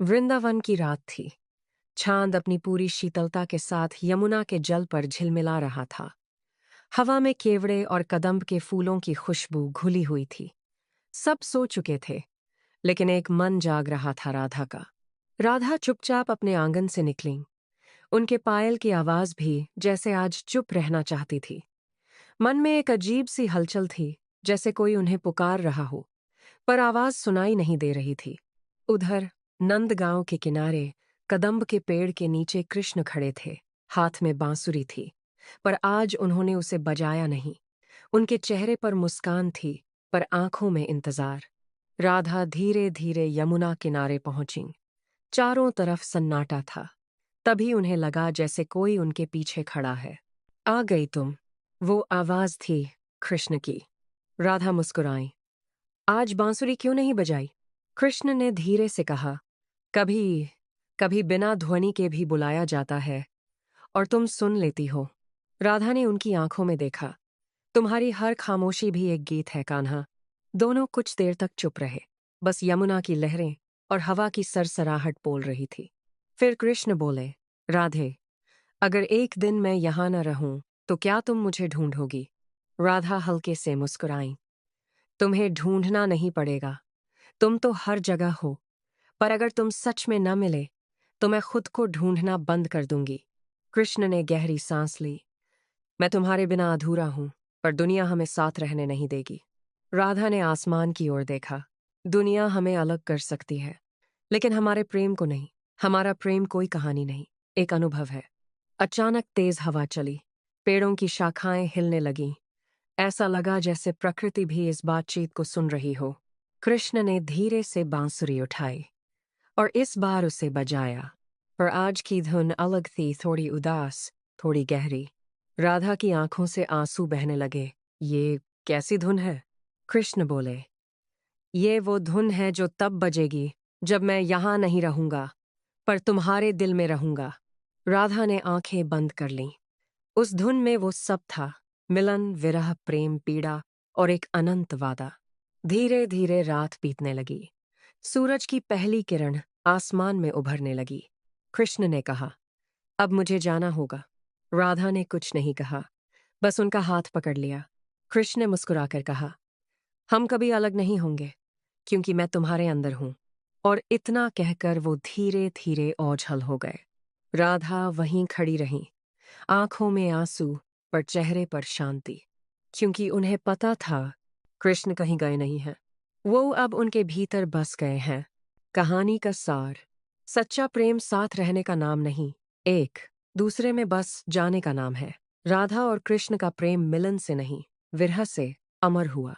वृंदावन की रात थी। चांद अपनी पूरी शीतलता के साथ यमुना के जल पर झिलमिला रहा था। हवा में केवड़े और कदम्ब के फूलों की खुशबू घुली हुई थी। सब सो चुके थे, लेकिन एक मन जाग रहा था राधा का। राधा चुपचाप अपने आंगन से निकलीं। उनके पायल की आवाज भी जैसे आज चुप रहना चाहती थी। मन में एक अजीब सी हलचल थी, जैसे कोई उन्हें पुकार रहा हो, पर आवाज सुनाई नहीं दे रही थी। उधर नंदगांव के किनारे कदम्ब के पेड़ के नीचे कृष्ण खड़े थे। हाथ में बांसुरी थी, पर आज उन्होंने उसे बजाया नहीं। उनके चेहरे पर मुस्कान थी, पर आंखों में इंतजार। राधा धीरे धीरे यमुना किनारे पहुंची। चारों तरफ सन्नाटा था। तभी उन्हें लगा जैसे कोई उनके पीछे खड़ा है। आ गई तुम, वो आवाज थी कृष्ण की। राधा मुस्कुराई। आज बांसुरी क्यों नहीं बजाई? कृष्ण ने धीरे से कहा। कभी कभी बिना ध्वनि के भी बुलाया जाता है, और तुम सुन लेती हो। राधा ने उनकी आंखों में देखा। तुम्हारी हर खामोशी भी एक गीत है कान्हा। दोनों कुछ देर तक चुप रहे। बस यमुना की लहरें और हवा की सरसराहट बोल रही थी। फिर कृष्ण बोले, राधे, अगर एक दिन मैं यहां न रहूं तो क्या तुम मुझे ढूंढोगी? राधा हल्के से मुस्कुराई। तुम्हें ढूंढना नहीं पड़ेगा, तुम तो हर जगह हो। पर अगर तुम सच में न मिले तो मैं खुद को ढूंढना बंद कर दूंगी। कृष्ण ने गहरी सांस ली। मैं तुम्हारे बिना अधूरा हूं, पर दुनिया हमें साथ रहने नहीं देगी। राधा ने आसमान की ओर देखा। दुनिया हमें अलग कर सकती है, लेकिन हमारे प्रेम को नहीं। हमारा प्रेम कोई कहानी नहीं, एक अनुभव है। अचानक तेज हवा चली। पेड़ों की शाखाएं हिलने लगीं। ऐसा लगा जैसे प्रकृति भी इस बातचीत को सुन रही हो। कृष्ण ने धीरे से बांसुरी उठाई और इस बार उसे बजाया। पर आज की धुन अलग थी, थोड़ी उदास, थोड़ी गहरी। राधा की आंखों से आंसू बहने लगे। ये कैसी धुन है? कृष्ण बोले, ये वो धुन है जो तब बजेगी जब मैं यहां नहीं रहूंगा, पर तुम्हारे दिल में रहूंगा। राधा ने आंखें बंद कर लीं। उस धुन में वो सब था, मिलन, विरह, प्रेम, पीड़ा और एक अनंत वादा। धीरे धीरे रात बीतने लगी। सूरज की पहली किरण आसमान में उभरने लगी। कृष्ण ने कहा, अब मुझे जाना होगा। राधा ने कुछ नहीं कहा, बस उनका हाथ पकड़ लिया। कृष्ण ने मुस्कुराकर कहा, हम कभी अलग नहीं होंगे, क्योंकि मैं तुम्हारे अंदर हूं। और इतना कहकर वो धीरे धीरे ओझल हो गए। राधा वहीं खड़ी रही, आंखों में आंसू, पर चेहरे पर शांति, क्योंकि उन्हें पता था कृष्ण कहीं गए नहीं हैं। वो अब उनके भीतर बस गए हैं। कहानी का सार, सच्चा प्रेम साथ रहने का नाम नहीं, एक दूसरे में बस जाने का नाम है। राधा और कृष्ण का प्रेम मिलन से नहीं, विरह से अमर हुआ।